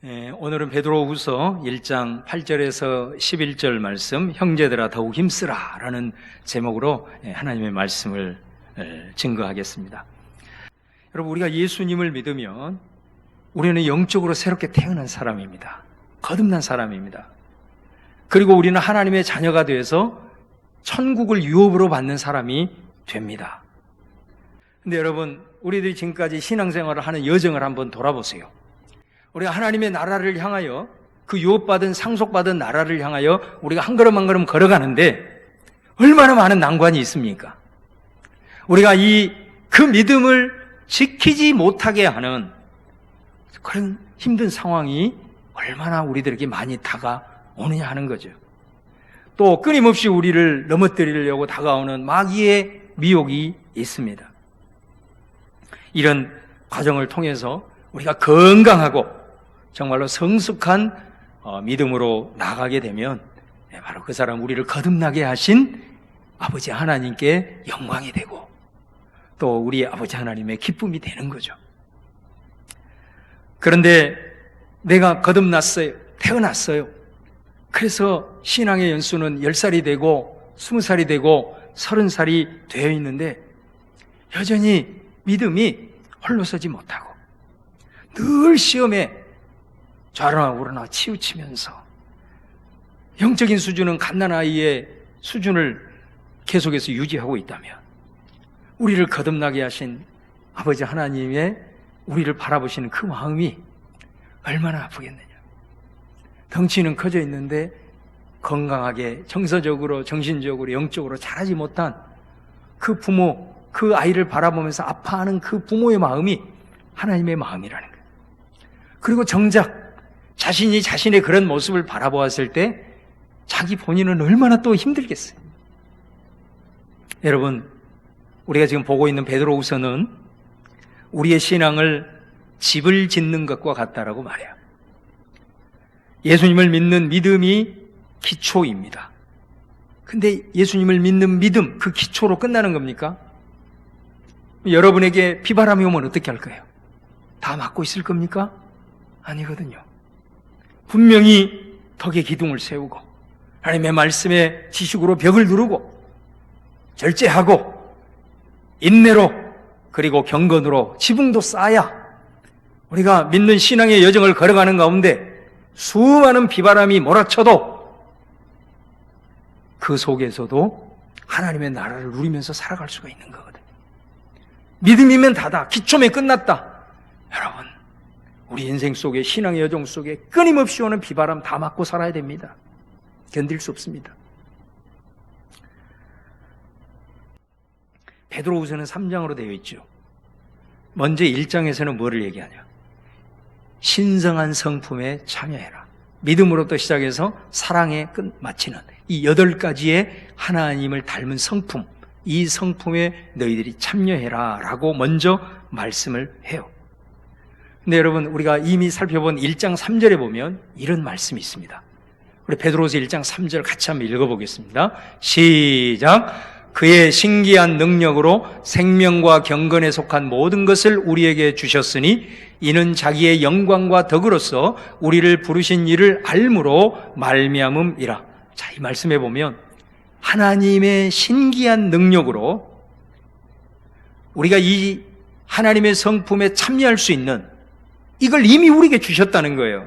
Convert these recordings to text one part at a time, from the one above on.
오늘은 베드로후서 1장 8절에서 11절 말씀, 형제들아 더욱 힘쓰라 라는 제목으로 하나님의 말씀을 증거하겠습니다. 여러분, 우리가 예수님을 믿으면 우리는 영적으로 새롭게 태어난 사람입니다. 거듭난 사람입니다. 그리고 우리는 하나님의 자녀가 되어서 천국을 유업으로 받는 사람이 됩니다. 근데 여러분, 우리들이 지금까지 신앙생활을 하는 여정을 한번 돌아보세요. 우리가 하나님의 나라를 향하여, 그 유업받은 상속받은 나라를 향하여 우리가 한 걸음 한 걸음 걸어가는데 얼마나 많은 난관이 있습니까? 우리가 그 믿음을 지키지 못하게 하는 그런 힘든 상황이 얼마나 우리들에게 많이 다가오느냐 하는 거죠. 또 끊임없이 우리를 넘어뜨리려고 다가오는 마귀의 미혹이 있습니다. 이런 과정을 통해서 우리가 건강하고 정말로 성숙한 믿음으로 나가게 되면 바로 그 사람, 우리를 거듭나게 하신 아버지 하나님께 영광이 되고 또 우리 아버지 하나님의 기쁨이 되는 거죠. 그런데 내가 거듭났어요. 태어났어요. 그래서 신앙의 연수는 10살이 되고 20살이 되고 30살이 되어 있는데 여전히 믿음이 홀로 서지 못하고 늘 시험에 좌로나 우로나 치우치면서 영적인 수준은 갓난아이의 수준을 계속해서 유지하고 있다면 우리를 거듭나게 하신 아버지 하나님의 우리를 바라보시는 그 마음이 얼마나 아프겠느냐. 덩치는 커져 있는데 건강하게 정서적으로 정신적으로 영적으로 자라지 못한 그 부모, 그 아이를 바라보면서 아파하는 그 부모의 마음이 하나님의 마음이라는 거예요. 그리고 정작 자신이 자신의 그런 모습을 바라보았을 때 자기 본인은 얼마나 또 힘들겠어요. 여러분, 우리가 지금 보고 있는 베드로후서는 우리의 신앙을 집을 짓는 것과 같다라고 말해요. 예수님을 믿는 믿음이 기초입니다. 근데 예수님을 믿는 믿음, 그 기초로 끝나는 겁니까? 여러분에게 비바람이 오면 어떻게 할 거예요? 다 막고 있을 겁니까? 아니거든요. 분명히 덕의 기둥을 세우고 하나님의 말씀에 지식으로 벽을 두르고 절제하고 인내로 그리고 경건으로 지붕도 쌓아야 우리가 믿는 신앙의 여정을 걸어가는 가운데 수많은 비바람이 몰아쳐도 그 속에서도 하나님의 나라를 누리면서 살아갈 수가 있는 거거든요. 믿음이면 다다. 기초면 끝났다. 여러분, 우리 인생 속에, 신앙의 여정 속에 끊임없이 오는 비바람 다 맞고 살아야 됩니다. 견딜 수 없습니다. 베드로후서는 3장으로 되어 있죠. 먼저 1장에서는 뭐를 얘기하냐? 신성한 성품에 참여해라. 믿음으로부터 시작해서 사랑에 끝마치는 이 8가지의 하나님을 닮은 성품, 이 성품에 너희들이 참여해라 라고 먼저 말씀을 해요. 근데 여러분, 우리가 이미 살펴본 1장 3절에 보면 이런 말씀이 있습니다. 우리 베드로서 1장 3절 같이 한번 읽어보겠습니다. 시작! 그의 신기한 능력으로 생명과 경건에 속한 모든 것을 우리에게 주셨으니 이는 자기의 영광과 덕으로서 우리를 부르신 이를 알므로 말미암음이라. 자, 이 말씀에 보면 하나님의 신기한 능력으로 우리가 이 하나님의 성품에 참여할 수 있는 이걸 이미 우리에게 주셨다는 거예요.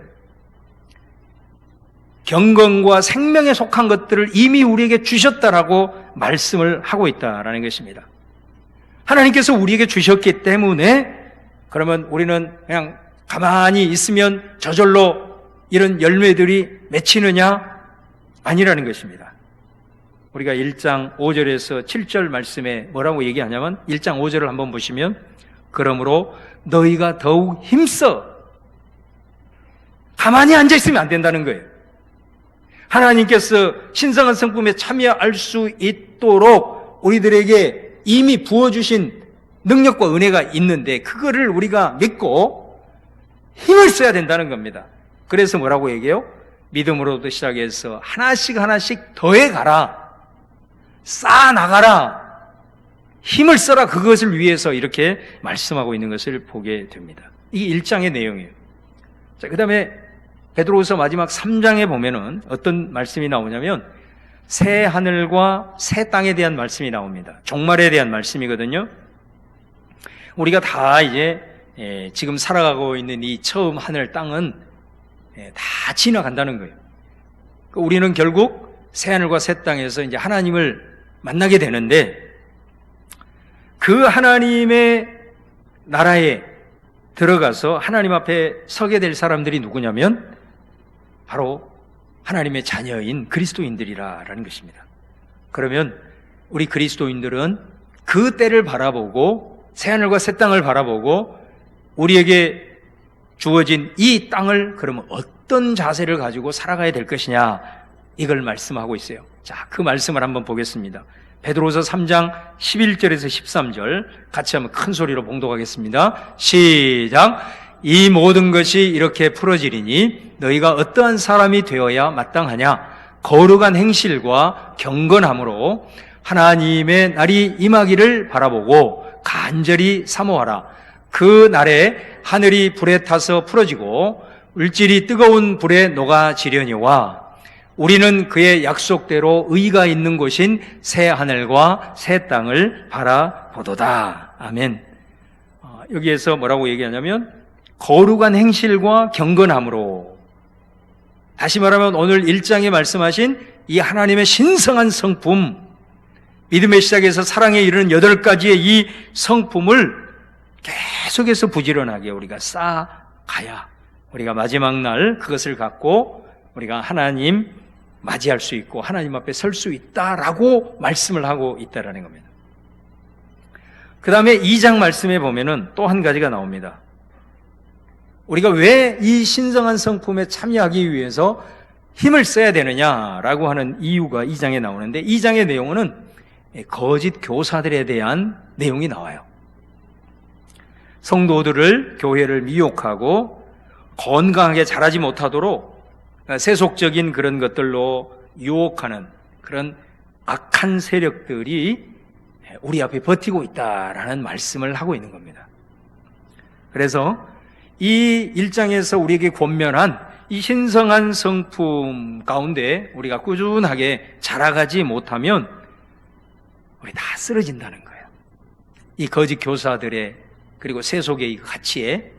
경건과 생명에 속한 것들을 이미 우리에게 주셨다라고 말씀을 하고 있다라는 것입니다. 하나님께서 우리에게 주셨기 때문에 그러면 우리는 그냥 가만히 있으면 저절로 이런 열매들이 맺히느냐? 아니라는 것입니다. 우리가 1장 5절에서 7절 말씀에 뭐라고 얘기하냐면 1장 5절을 한번 보시면 그러므로 너희가 더욱 힘써. 가만히 앉아있으면 안 된다는 거예요. 하나님께서 신성한 성품에 참여할 수 있도록 우리들에게 이미 부어주신 능력과 은혜가 있는데 그거를 우리가 믿고 힘을 써야 된다는 겁니다. 그래서 뭐라고 얘기해요? 믿음으로부터 시작해서 하나씩 하나씩 더해가라. 쌓아나가라. 힘을 써라. 그것을 위해서 이렇게 말씀하고 있는 것을 보게 됩니다. 이게 1장의 내용이에요. 자, 그 다음에 베드로후서 마지막 3장에 보면은 어떤 말씀이 나오냐면 새 하늘과 새 땅에 대한 말씀이 나옵니다. 종말에 대한 말씀이거든요. 우리가 다 이제 지금 살아가고 있는 이 처음 하늘 땅은 다 지나간다는 거예요. 우리는 결국 새 하늘과 새 땅에서 이제 하나님을 만나게 되는데 그 하나님의 나라에 들어가서 하나님 앞에 서게 될 사람들이 누구냐면 바로 하나님의 자녀인 그리스도인들이라는 것입니다. 그러면 우리 그리스도인들은 그 때를 바라보고 새하늘과 새 땅을 바라보고 우리에게 주어진 이 땅을 그러면 어떤 자세를 가지고 살아가야 될 것이냐 이걸 말씀하고 있어요. 자, 그 말씀을 한번 보겠습니다. 베드로서 3장 11절에서 13절 같이 한번 큰 소리로 봉독하겠습니다. 시작! 이 모든 것이 이렇게 풀어지리니 너희가 어떠한 사람이 되어야 마땅하냐? 거룩한 행실과 경건함으로 하나님의 날이 임하기를 바라보고 간절히 사모하라. 그 날에 하늘이 불에 타서 풀어지고 물질이 뜨거운 불에 녹아지려니와 우리는 그의 약속대로 의가 있는 곳인 새 하늘과 새 땅을 바라보도다. 아멘. 여기에서 뭐라고 얘기하냐면 거룩한 행실과 경건함으로, 다시 말하면 오늘 1장에 말씀하신 이 하나님의 신성한 성품, 믿음의 시작에서 사랑에 이르는 8가지의 이 성품을 계속해서 부지런하게 우리가 쌓아가야 우리가 마지막 날 그것을 갖고 우리가 하나님 맞이할 수 있고 하나님 앞에 설 수 있다라고 말씀을 하고 있다라는 겁니다. 그 다음에 2장 말씀에 보면은 또 한 가지가 나옵니다. 우리가 왜 이 신성한 성품에 참여하기 위해서 힘을 써야 되느냐라고 하는 이유가 2장에 나오는데, 2장의 내용은 거짓 교사들에 대한 내용이 나와요. 성도들을, 교회를 미혹하고 건강하게 자라지 못하도록 세속적인 그런 것들로 유혹하는 그런 악한 세력들이 우리 앞에 버티고 있다라는 말씀을 하고 있는 겁니다. 그래서 이 1장에서 우리에게 권면한 이 신성한 성품 가운데 우리가 꾸준하게 자라가지 못하면 우리 다 쓰러진다는 거예요. 이 거짓 교사들의 그리고 세속의 이 가치에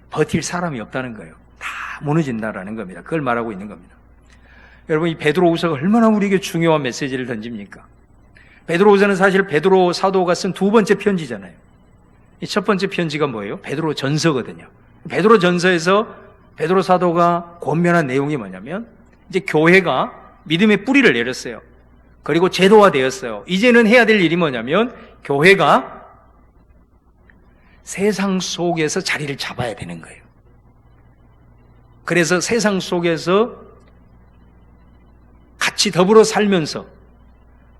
버틸 사람이 없다는 거예요. 다 무너진다라는 겁니다. 그걸 말하고 있는 겁니다. 여러분, 이 베드로후서가 얼마나 우리에게 중요한 메시지를 던집니까? 베드로후서는 사실 베드로 사도가 쓴 두 번째 편지잖아요. 이 첫 번째 편지가 뭐예요? 베드로 전서거든요. 베드로 전서에서 베드로 사도가 권면한 내용이 뭐냐면 이제 교회가 믿음의 뿌리를 내렸어요. 그리고 제도화되었어요. 이제는 해야 될 일이 뭐냐면 교회가 세상 속에서 자리를 잡아야 되는 거예요. 그래서 세상 속에서 같이 더불어 살면서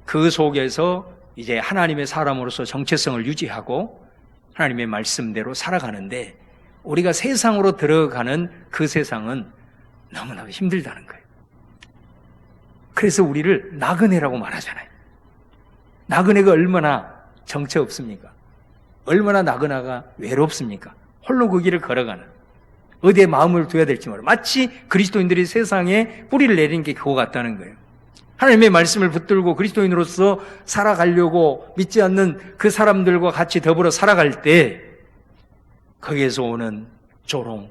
그 속에서 이제 하나님의 사람으로서 정체성을 유지하고 하나님의 말씀대로 살아가는데, 우리가 세상으로 들어가는 그 세상은 너무나 힘들다는 거예요. 그래서 우리를 나그네라고 말하잖아요. 나그네가 얼마나 정체 없습니까? 얼마나 나그네가 외롭습니까? 홀로 그 길을 걸어가는, 어디에 마음을 둬야 될지 모르고, 마치 그리스도인들이 세상에 뿌리를 내리는 게 그거 같다는 거예요. 하나님의 말씀을 붙들고 그리스도인으로서 살아가려고 믿지 않는 그 사람들과 같이 더불어 살아갈 때 거기에서 오는 조롱,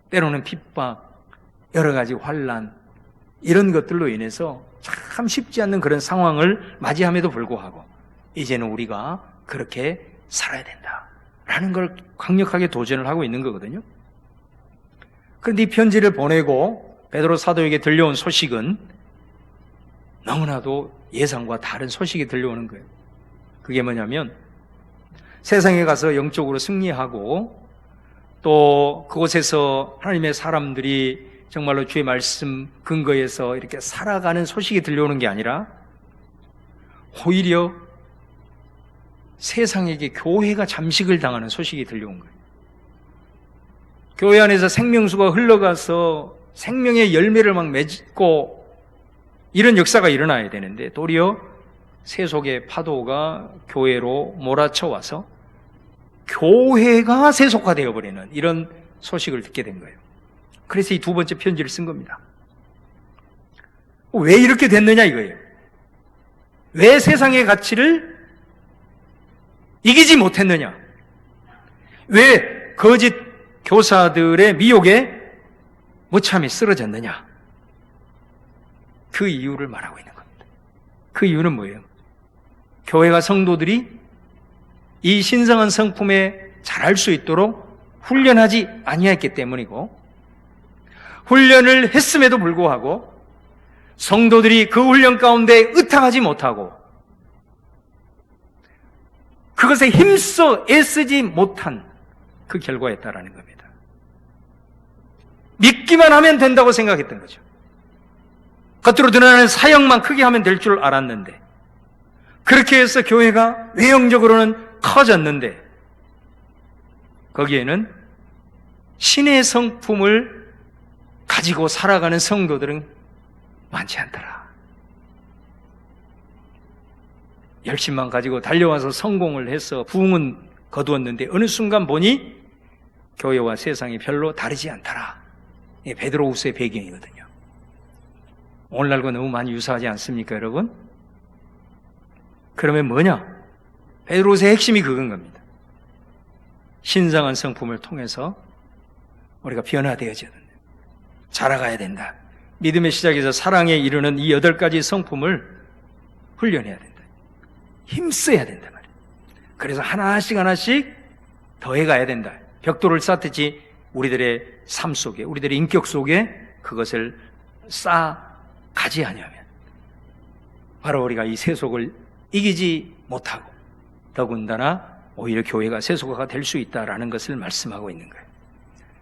때로는 핍박, 여러 가지 환난, 이런 것들로 인해서 참 쉽지 않는 그런 상황을 맞이함에도 불구하고 이제는 우리가 그렇게 살아야 된다라는 걸 강력하게 도전을 하고 있는 거거든요. 그런데 이 편지를 보내고 베드로 사도에게 들려온 소식은 너무나도 예상과 다른 소식이 들려오는 거예요. 그게 뭐냐면 세상에 가서 영적으로 승리하고 또 그곳에서 하나님의 사람들이 정말로 주의 말씀 근거에서 이렇게 살아가는 소식이 들려오는 게 아니라 오히려 세상에게 교회가 잠식을 당하는 소식이 들려온 거예요. 교회 안에서 생명수가 흘러가서 생명의 열매를 막 맺고 이런 역사가 일어나야 되는데 도리어 세속의 파도가 교회로 몰아쳐와서 교회가 세속화되어 버리는 이런 소식을 듣게 된 거예요. 그래서 이 두 번째 편지를 쓴 겁니다. 왜 이렇게 됐느냐 이거예요. 왜 세상의 가치를 이기지 못했느냐? 왜 거짓 교사들의 미혹에 무참히 쓰러졌느냐? 그 이유를 말하고 있는 겁니다. 그 이유는 뭐예요? 교회가 성도들이 이 신성한 성품에 잘할 수 있도록 훈련하지 아니했기 때문이고, 훈련을 했음에도 불구하고 성도들이 그 훈련 가운데 의탁하지 못하고 그것에 힘써 애쓰지 못한 그 결과였다라는 겁니다. 믿기만 하면 된다고 생각했던 거죠. 겉으로 드러나는 사역만 크게 하면 될 줄 알았는데, 그렇게 해서 교회가 외형적으로는 커졌는데, 거기에는 신의 성품을 가지고 살아가는 성도들은 많지 않더라. 열심만 가지고 달려와서 성공을 해서 부흥은 거두었는데 어느 순간 보니 교회와 세상이 별로 다르지 않더라. 이게 베드로후서의 배경이거든요. 오늘날과 너무 많이 유사하지 않습니까, 여러분? 그러면 뭐냐? 베드로후서의 핵심이 그건 겁니다. 신성한 성품을 통해서 우리가 변화되어져야 된다. 자라가야 된다. 믿음의 시작에서 사랑에 이르는 이 8가지 성품을 훈련해야 된다. 힘써야 된다 말이에요. 그래서 하나씩 하나씩 더해가야 된다. 벽돌을 쌓듯이 우리들의 삶 속에, 우리들의 인격 속에 그것을 쌓아가지 않으면 바로 우리가 이 세속을 이기지 못하고 더군다나 오히려 교회가 세속화가 될 수 있다라는 것을 말씀하고 있는 거예요.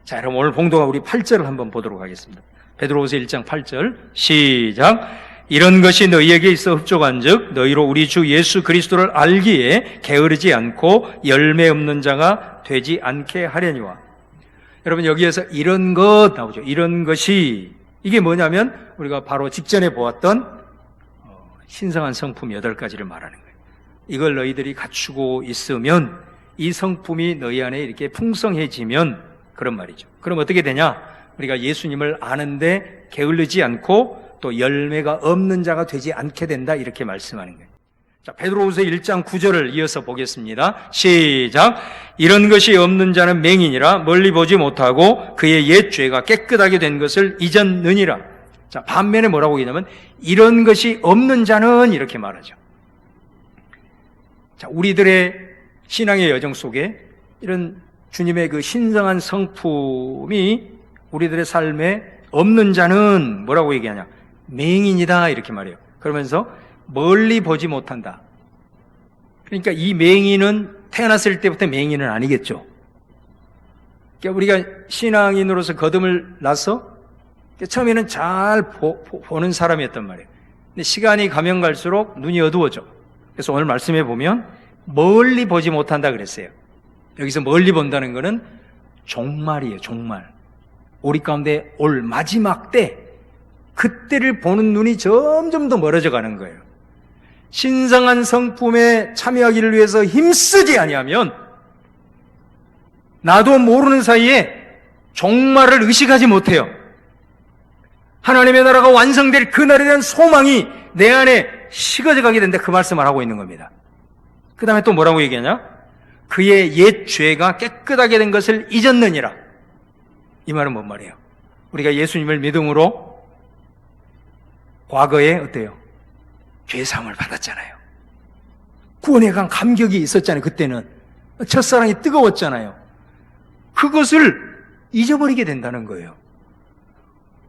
자, 여러분 오늘 봉도가 우리 8절을 한번 보도록 하겠습니다. 베드로후서 1장 8절 시작. 이런 것이 너희에게 있어 흡족한즉 너희로 우리 주 예수 그리스도를 알기에 게으르지 않고 열매 없는 자가 되지 않게 하려니와. 여러분 여기에서 이런 것 나오죠. 이런 것이 이게 뭐냐면 우리가 바로 직전에 보았던 신성한 성품 8가지를 말하는 거예요. 이걸 너희들이 갖추고 있으면 이 성품이 너희 안에 이렇게 풍성해지면 그런 말이죠. 그럼 어떻게 되냐? 우리가 예수님을 아는데 게을르지 않고 또 열매가 없는 자가 되지 않게 된다 이렇게 말씀하는 거예요. 자, 베드로후서 1장 9절을 이어서 보겠습니다. 시작. 이런 것이 없는 자는 맹인이라 멀리 보지 못하고 그의 옛 죄가 깨끗하게 된 것을 잊었느니라. 자, 반면에 뭐라고 얘기하냐면 이런 것이 없는 자는 이렇게 말하죠. 자, 우리들의 신앙의 여정 속에 이런 주님의 그 신성한 성품이 우리들의 삶에 없는 자는 뭐라고 얘기하냐? 맹인이다 이렇게 말해요. 그러면서 멀리 보지 못한다. 그러니까 이 맹인은 태어났을 때부터 맹인은 아니겠죠. 그러니까 우리가 신앙인으로서 거듭을 나서 처음에는 잘 보는 사람이었단 말이에요. 근데 시간이 가면 갈수록 눈이 어두워져. 그래서 오늘 말씀해 보면 멀리 보지 못한다 그랬어요. 여기서 멀리 본다는 것은 종말이에요. 종말. 우리 가운데 올 마지막 때 그때를 보는 눈이 점점 더 멀어져 가는 거예요. 신성한 성품에 참여하기를 위해서 힘쓰지 아니하면 나도 모르는 사이에 종말을 의식하지 못해요. 하나님의 나라가 완성될 그날에 대한 소망이 내 안에 식어져 가게 된다 그 말씀을 하고 있는 겁니다. 그 다음에 또 뭐라고 얘기하냐? 그의 옛 죄가 깨끗하게 된 것을 잊었느니라. 이 말은 뭔 말이에요? 우리가 예수님을 믿음으로 과거에 어때요? 죄사함을 받았잖아요. 구원에 관한 감격이 있었잖아요. 그때는 첫사랑이 뜨거웠잖아요. 그것을 잊어버리게 된다는 거예요.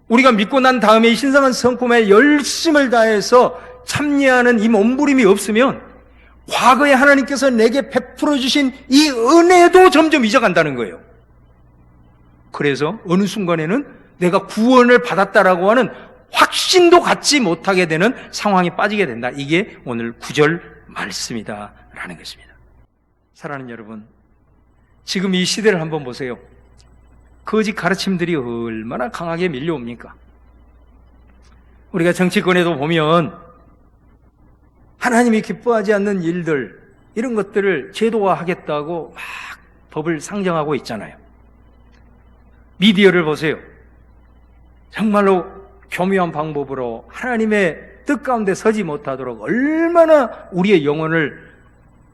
우리가 믿고 난 다음에 이 신성한 성품에 열심을 다해서 참여하는 이 몸부림이 없으면 과거에 하나님께서 내게 베풀어 주신 이 은혜도 점점 잊어간다는 거예요. 그래서 어느 순간에는 내가 구원을 받았다라고 하는 확신도 갖지 못하게 되는 상황에 빠지게 된다. 이게 오늘 9절 말씀이다라는 것입니다. 사랑하는 여러분, 지금 이 시대를 한번 보세요. 거짓 가르침들이 얼마나 강하게 밀려옵니까? 우리가 정치권에도 보면 하나님이 기뻐하지 않는 일들, 이런 것들을 제도화하겠다고 막 법을 상정하고 있잖아요. 미디어를 보세요. 정말로 교묘한 방법으로 하나님의 뜻 가운데 서지 못하도록 얼마나 우리의 영혼을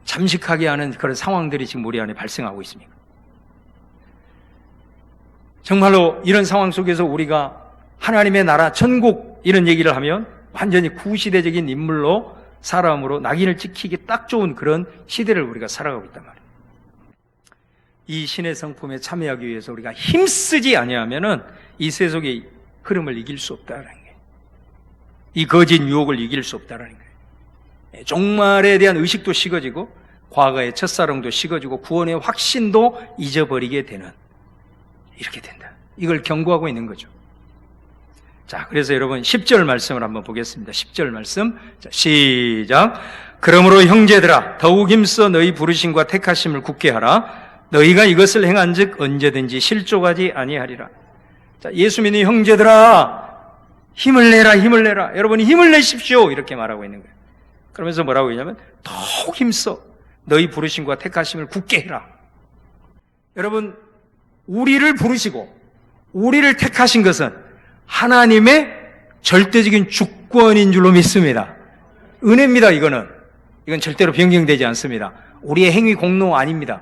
잠식하게 하는 그런 상황들이 지금 우리 안에 발생하고 있습니까? 정말로 이런 상황 속에서 우리가 하나님의 나라, 천국 이런 얘기를 하면 완전히 구시대적인 인물로 사람으로 낙인을 찍히기 딱 좋은 그런 시대를 우리가 살아가고 있단 말이에요. 이 신의 성품에 참여하기 위해서 우리가 힘쓰지 아니하면은 이 세속의 흐름을 이길 수 없다는 거예요. 이 거짓 유혹을 이길 수 없다는 거예요. 종말에 대한 의식도 식어지고 과거의 첫사랑도 식어지고 구원의 확신도 잊어버리게 되는, 이렇게 된다. 이걸 경고하고 있는 거죠. 자, 그래서 여러분 10절 말씀을 한번 보겠습니다. 10절 말씀. 자, 시작. 그러므로 형제들아 더욱 힘써 너희 부르심과 택하심을 굳게 하라. 너희가 이것을 행한즉 언제든지 실족하지 아니하리라. 자, 예수 믿는 형제들아 힘을 내라, 힘을 내라. 여러분이 힘을 내십시오. 이렇게 말하고 있는 거예요. 그러면서 뭐라고 했냐면 더욱 힘써 너희 부르심과 택하심을 굳게 해라. 여러분, 우리를 부르시고 우리를 택하신 것은 하나님의 절대적인 주권인 줄로 믿습니다. 은혜입니다. 이건 절대로 변경되지 않습니다. 우리의 행위 공로 아닙니다.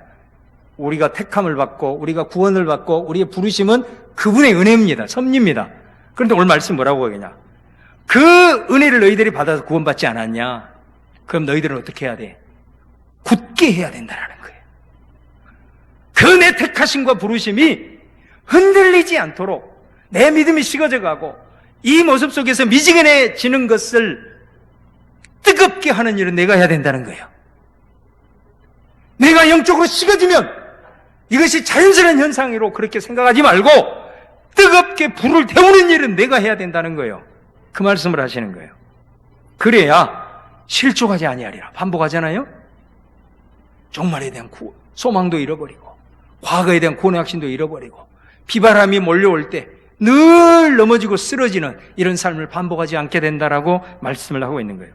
우리가 택함을 받고 우리가 구원을 받고 우리의 부르심은 그분의 은혜입니다. 섭리입니다. 그런데 오늘 말씀 뭐라고 하겠냐? 그 은혜를 너희들이 받아서 구원받지 않았냐? 그럼 너희들은 어떻게 해야 돼? 굳게 해야 된다는 거예요. 그 내 택하심과 부르심이 흔들리지 않도록 내 믿음이 식어져 가고 이 모습 속에서 미지근해지는 것을 뜨겁게 하는 일은 내가 해야 된다는 거예요. 내가 영적으로 식어지면 이것이 자연스러운 현상으로 그렇게 생각하지 말고 뜨겁게 불을 태우는 일은 내가 해야 된다는 거예요. 그 말씀을 하시는 거예요. 그래야 실족하지 아니하리라. 반복하잖아요. 종말에 대한 소망도 잃어버리고 과거에 대한 구원의 확신도 잃어버리고 비바람이 몰려올 때 늘 넘어지고 쓰러지는 이런 삶을 반복하지 않게 된다라고 말씀을 하고 있는 거예요.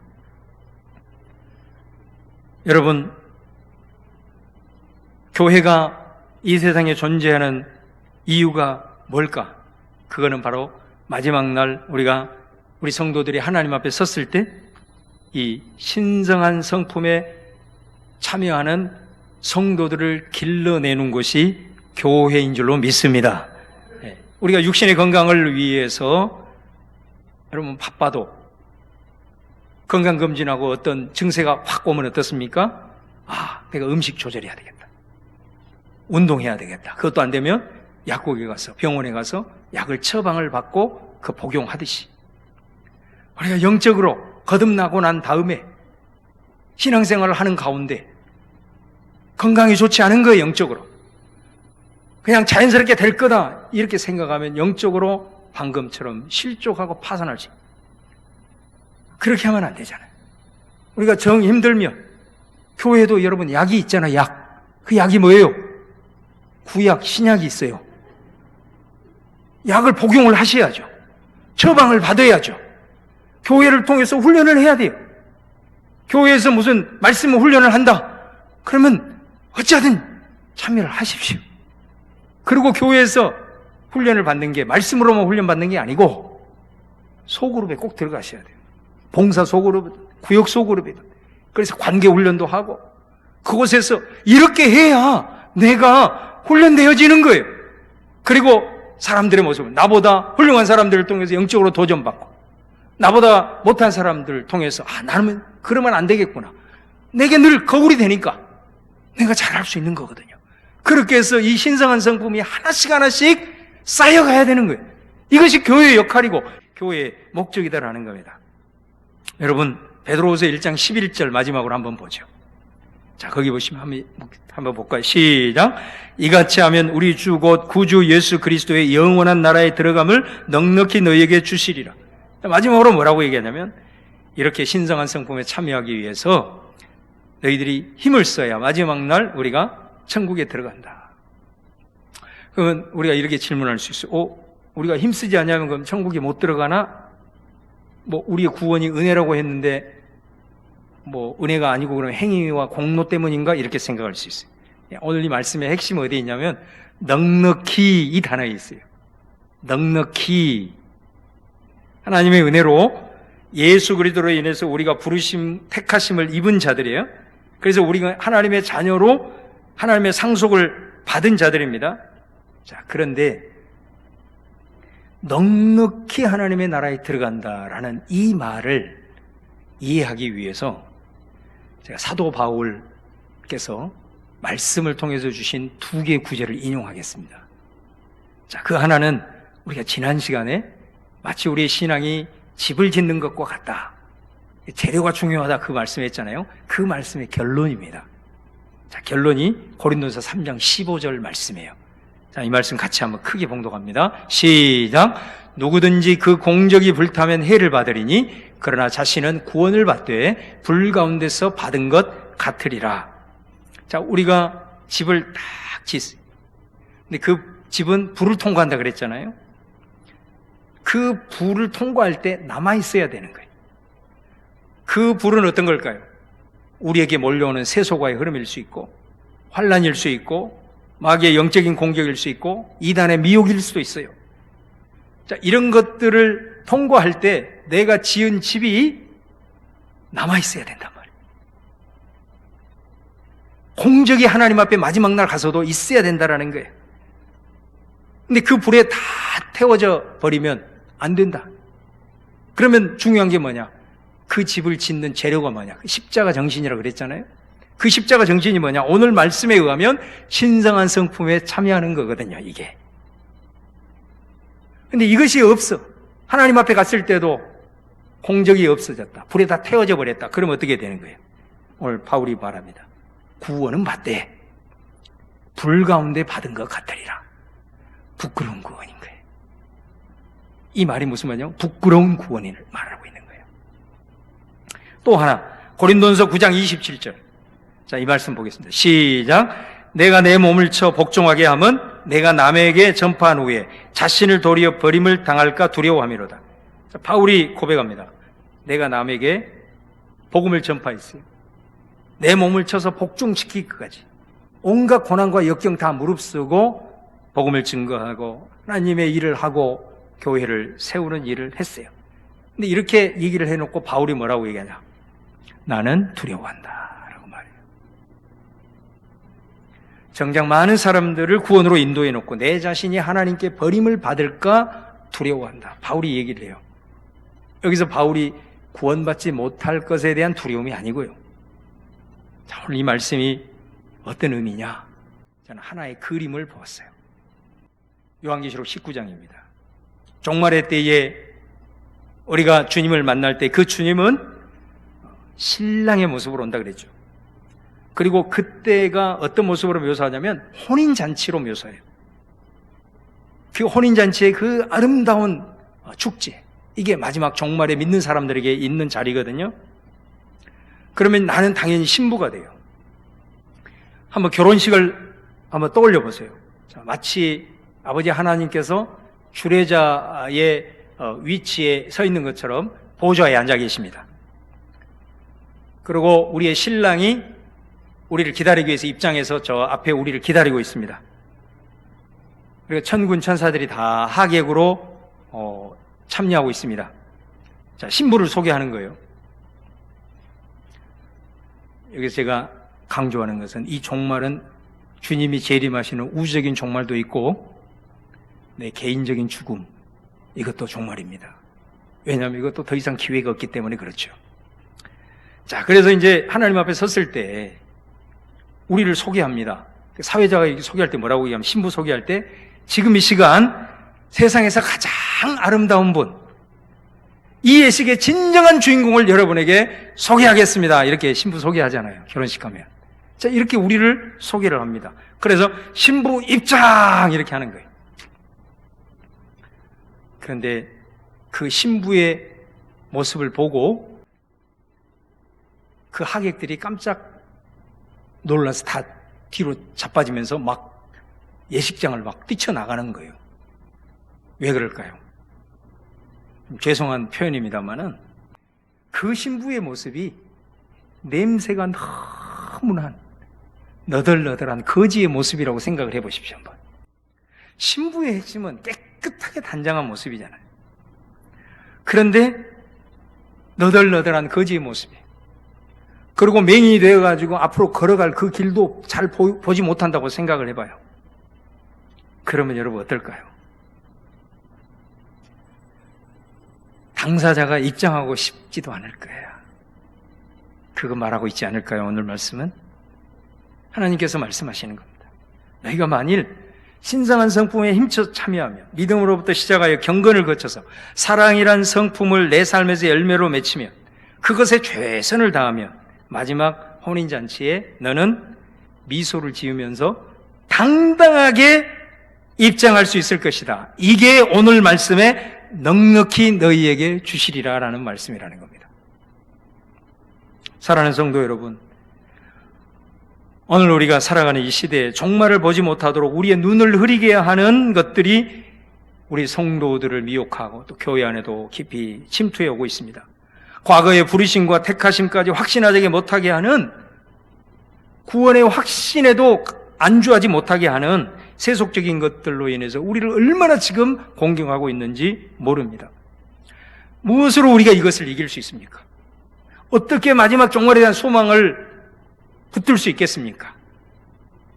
여러분, 교회가 이 세상에 존재하는 이유가 뭘까? 그거는 바로 마지막 날 우리 성도들이 하나님 앞에 섰을 때 이 신성한 성품에 참여하는 성도들을 길러내는 곳이 교회인 줄로 믿습니다. 우리가 육신의 건강을 위해서 여러분 바빠도 건강검진하고 어떤 증세가 확 오면 어떻습니까? 내가 음식 조절해야 되겠다. 운동해야 되겠다. 그것도 안 되면 약국에 가서 병원에 가서 약을 처방을 받고 그 복용하듯이 우리가 영적으로 거듭나고 난 다음에 신앙생활을 하는 가운데 건강이 좋지 않은 거예요. 영적으로 그냥 자연스럽게 될 거다 이렇게 생각하면 영적으로 방금처럼 실족하고 파산할 수 있어요. 그렇게 하면 안 되잖아요. 우리가 정 힘들면 교회에도 여러분 약이 있잖아요. 약. 그 약이 뭐예요? 구약, 신약이 있어요. 약을 복용을 하셔야죠. 처방을 받아야죠. 교회를 통해서 훈련을 해야 돼요. 교회에서 무슨 말씀 훈련을 한다. 그러면 어찌하든 참여를 하십시오. 그리고 교회에서 훈련을 받는 게 말씀으로만 훈련받는 게 아니고 소그룹에 꼭 들어가셔야 돼요. 봉사 소그룹이든 구역 소그룹이든 그래서 관계 훈련도 하고 그곳에서 이렇게 해야 내가 훈련되어지는 거예요. 그리고 사람들의 모습은 나보다 훌륭한 사람들을 통해서 영적으로 도전받고 나보다 못한 사람들을 통해서 나는 그러면 안 되겠구나. 내게 늘 거울이 되니까 내가 잘할 수 있는 거거든요. 그렇게 해서 이 신성한 성품이 하나씩 하나씩 쌓여가야 되는 거예요. 이것이 교회의 역할이고 교회의 목적이다라는 겁니다. 여러분 베드로후서 1장 11절 마지막으로 한번 보죠. 자, 거기 보시면 한번 볼까요? 시작. 이같이 하면 우리 주 곧 구주 예수 그리스도의 영원한 나라에 들어감을 넉넉히 너희에게 주시리라. 마지막으로 뭐라고 얘기하냐면 이렇게 신성한 성품에 참여하기 위해서 너희들이 힘을 써야 마지막 날 우리가 천국에 들어간다. 그러면 우리가 이렇게 질문할 수 있어요. 우리가 힘쓰지 않으면 그럼 천국에 못 들어가나? 우리의 구원이 은혜라고 했는데 은혜가 아니고 그럼 행위와 공로 때문인가? 이렇게 생각할 수 있어요. 오늘 이 말씀의 핵심은 어디에 있냐면 넉넉히 이 단어에 있어요. 넉넉히. 하나님의 은혜로 예수 그리스도로 인해서 우리가 부르심, 택하심을 입은 자들이에요. 그래서 우리가 하나님의 자녀로 하나님의 상속을 받은 자들입니다. 자, 그런데 넉넉히 하나님의 나라에 들어간다라는 이 말을 이해하기 위해서 제가 사도 바울께서 말씀을 통해서 주신 두 개의 구절을 인용하겠습니다. 자, 그 하나는 우리가 지난 시간에 마치 우리의 신앙이 집을 짓는 것과 같다. 재료가 중요하다 그 말씀했잖아요. 그 말씀의 결론입니다. 자, 결론이 고린도서 3장 15절 말씀이에요. 자, 이 말씀 같이 한번 크게 봉독합니다. 시작. 누구든지 그 공적이 불타면 해를 받으리니 그러나 자신은 구원을 받되 불 가운데서 받은 것 같으리라. 자, 우리가 집을 딱 짓어요. 근데 그 집은 불을 통과한다 그랬잖아요. 그 불을 통과할 때 남아있어야 되는 거예요. 그 불은 어떤 걸까요? 우리에게 몰려오는 세속화의 흐름일 수 있고 환란일 수 있고 마귀의 영적인 공격일 수 있고 이단의 미혹일 수도 있어요. 자, 이런 것들을 통과할 때 내가 지은 집이 남아있어야 된단 말이에요. 공적이 하나님 앞에 마지막 날 가서도 있어야 된다라는 거예요. 근데 그 불에 다 태워져 버리면 안 된다. 그러면 중요한 게 뭐냐? 그 집을 짓는 재료가 뭐냐? 십자가 정신이라고 그랬잖아요. 그 십자가 정신이 뭐냐? 오늘 말씀에 의하면 신성한 성품에 참여하는 거거든요, 이게. 근데 이것이 없어. 하나님 앞에 갔을 때도 공적이 없어졌다. 불에 다 태워져 버렸다. 그럼 어떻게 되는 거예요? 오늘 바울이 말합니다. 구원은 받되 불 가운데 받은 것 같으리라. 부끄러운 구원인 거예요. 이 말이 무슨 말이냐? 부끄러운 구원을 말하고 있는 거예요. 또 하나, 고린도전서 9장 27절. 자, 이 말씀 보겠습니다. 시작. 내가 내 몸을 쳐 복종하게 함은 내가 남에게 전파한 후에 자신을 도리어 버림을 당할까 두려워함이로다. 자, 바울이 고백합니다. 내가 남에게 복음을 전파했어요. 내 몸을 쳐서 복종시키기까지 온갖 고난과 역경 다 무릅쓰고 복음을 증거하고 하나님의 일을 하고 교회를 세우는 일을 했어요. 근데 이렇게 얘기를 해놓고 바울이 뭐라고 얘기하냐? 나는 두려워한다 라고 말해요. 정작 많은 사람들을 구원으로 인도해놓고 내 자신이 하나님께 버림을 받을까 두려워한다. 바울이 얘기를 해요. 여기서 바울이 구원받지 못할 것에 대한 두려움이 아니고요. 자, 오늘 이 말씀이 어떤 의미냐? 저는 하나의 그림을 보았어요. 요한계시록 19장입니다. 종말의 때에 우리가 주님을 만날 때 그 주님은 신랑의 모습으로 온다 그랬죠. 그리고 그때가 어떤 모습으로 묘사하냐면 혼인잔치로 묘사해요. 그 혼인잔치의 그 아름다운 축제, 이게 마지막 종말에 믿는 사람들에게 있는 자리거든요. 그러면 나는 당연히 신부가 돼요. 한번 결혼식을 한번 떠올려 보세요. 자, 마치 아버지 하나님께서 주례자의 위치에 서 있는 것처럼 보좌에 앉아 계십니다. 그리고 우리의 신랑이 우리를 기다리기 위해서 입장해서 저 앞에 우리를 기다리고 있습니다. 그리고 천군 천사들이 다 하객으로 참여하고 있습니다. 자, 신부를 소개하는 거예요. 여기서 제가 강조하는 것은 이 종말은 주님이 재림하시는 우주적인 종말도 있고 내 개인적인 죽음, 이것도 종말입니다. 왜냐하면 이것도 더 이상 기회가 없기 때문에 그렇죠. 자, 그래서 이제 하나님 앞에 섰을 때 우리를 소개합니다. 사회자가 소개할 때 뭐라고 얘기하면, 신부 소개할 때 지금 이 시간 세상에서 가장 아름다운 분, 이 예식의 진정한 주인공을 여러분에게 소개하겠습니다. 이렇게 신부 소개하잖아요, 결혼식 하면. 자, 이렇게 우리를 소개를 합니다. 그래서 신부 입장 이렇게 하는 거예요. 그런데 그 신부의 모습을 보고 그 하객들이 깜짝 놀라서 다 뒤로 자빠지면서 막 예식장을 막 뛰쳐나가는 거예요. 왜 그럴까요? 죄송한 표현입니다만은 그 신부의 모습이 냄새가 너무난 너덜너덜한 거지의 모습이라고 생각을 해보십시오. 한번. 신부의 핵심은 깨끗하게 단장한 모습이잖아요. 그런데 너덜너덜한 거지의 모습이에요. 그리고 맹인이 되어가지고 앞으로 걸어갈 그 길도 잘 보지 못한다고 생각을 해봐요. 그러면 여러분 어떨까요? 당사자가 입장하고 싶지도 않을 거예요. 그거 말하고 있지 않을까요? 오늘 말씀은 하나님께서 말씀하시는 겁니다. 너희가 만일 신성한 성품에 힘써 참여하며 믿음으로부터 시작하여 경건을 거쳐서 사랑이란 성품을 내 삶에서 열매로 맺히며 그것에 최선을 다하며 마지막 혼인잔치에 너는 미소를 지으면서 당당하게 입장할 수 있을 것이다. 이게 오늘 말씀에 넉넉히 너희에게 주시리라 라는 말씀이라는 겁니다. 사랑하는 성도 여러분, 오늘 우리가 살아가는 이 시대에 종말을 보지 못하도록 우리의 눈을 흐리게 하는 것들이 우리 성도들을 미혹하고 또 교회 안에도 깊이 침투해 오고 있습니다. 과거의 부르심과 택하심까지 확신하지 못하게 하는, 구원의 확신에도 안주하지 못하게 하는 세속적인 것들로 인해서 우리를 얼마나 지금 공경하고 있는지 모릅니다. 무엇으로 우리가 이것을 이길 수 있습니까? 어떻게 마지막 종말에 대한 소망을 붙들 수 있겠습니까?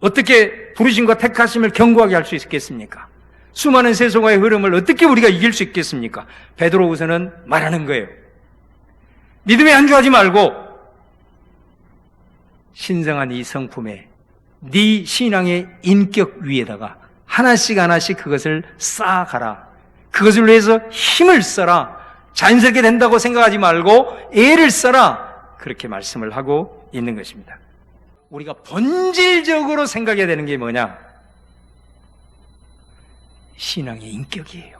어떻게 부르심과 택하심을 견고하게 할 수 있겠습니까? 수많은 세속화의 흐름을 어떻게 우리가 이길 수 있겠습니까? 베드로후서는 말하는 거예요. 믿음에 안주하지 말고 신성한 이 성품에 네 신앙의 인격 위에다가 하나씩 하나씩 그것을 쌓아가라. 그것을 위해서 힘을 써라. 자연스럽게 된다고 생각하지 말고 애를 써라. 그렇게 말씀을 하고 있는 것입니다. 우리가 본질적으로 생각해야 되는 게 뭐냐? 신앙의 인격이에요.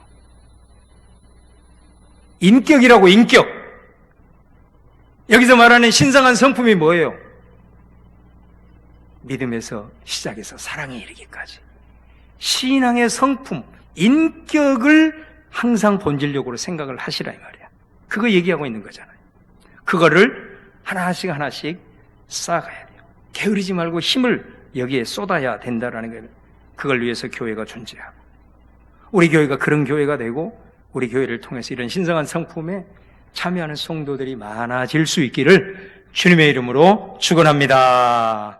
인격이라고, 인격. 여기서 말하는 신성한 성품이 뭐예요? 믿음에서 시작해서 사랑에 이르기까지 신앙의 성품, 인격을 항상 본질적으로 생각을 하시라 이 말이야. 그거 얘기하고 있는 거잖아요. 그거를 하나씩 하나씩 쌓아가야 돼요. 게으르지 말고 힘을 여기에 쏟아야 된다라는 거예요. 그걸 위해서 교회가 존재하고 우리 교회가 그런 교회가 되고 우리 교회를 통해서 이런 신성한 성품에 참여하는 성도들이 많아질 수 있기를 주님의 이름으로 축원합니다.